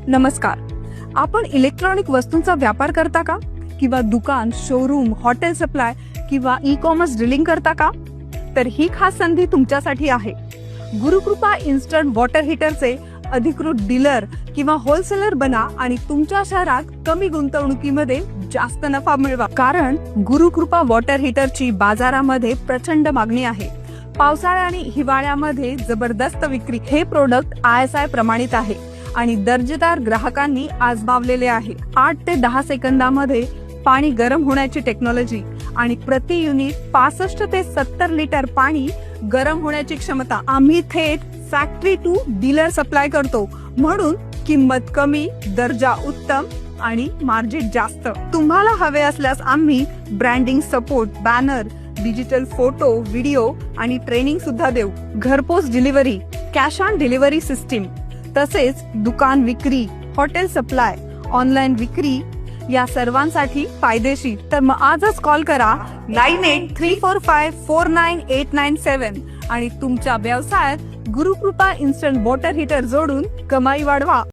नमस्कार. आपण इलेक्ट्रॉनिक वस्तूंचा व्यापार करता का? किंवा दुकान, शोरूम, हॉटेल सप्लाय किंवा ई-कॉमर्स डीलिंग करता का? तर ही खास संधी तुमच्यासाठी आहे. गुरुकृपा इन्स्टंट वॉटर हीटरचे अधिकृत डीलर किंवा होलसेलर बना आणि तुमच्या शहरात कमी गुंतवणुकीमध्ये जास्त नफा मिळवा. कारण गुरुकृपा वॉटर हीटरची बाजारामध्ये प्रचंड मागणी आहे. पावसाळ्या आणि हिवाळ्यामध्ये जबरदस्त विक्री. हे प्रोडक्ट ISI प्रमाणित आहे आणि दर्जेदार ग्राहकांनी आजमावलेले आहे. 8 ते 10 सेकंदामध्ये पाणी गरम होण्याची टेक्नॉलॉजी आणि प्रति युनिट 65 ते 70 लिटर पाणी गरम होण्याची क्षमता. आम्ही थेट फॅक्टरी टू डीलर सप्लाय करतो, म्हणून किंमत कमी, दर्जा उत्तम आणि मार्जिन जास्त. तुम्हाला हवे असल्यास आम्ही branding support, banner, digital photo, video आणि ट्रेनिंग सुद्धा देऊ. घरपोच delivery, cash on delivery system, तसेच दुकान विक्री, हॉटेल सप्लाय, ऑनलाईन विक्री या सर्वांसाठी फायदेशीर. तर मग आजच कॉल करा 9834549897 आणि तुमच्या व्यवसायात गुरुकृपा इन्स्टंट वॉटर हीटर जोडून कमाई वाढवा.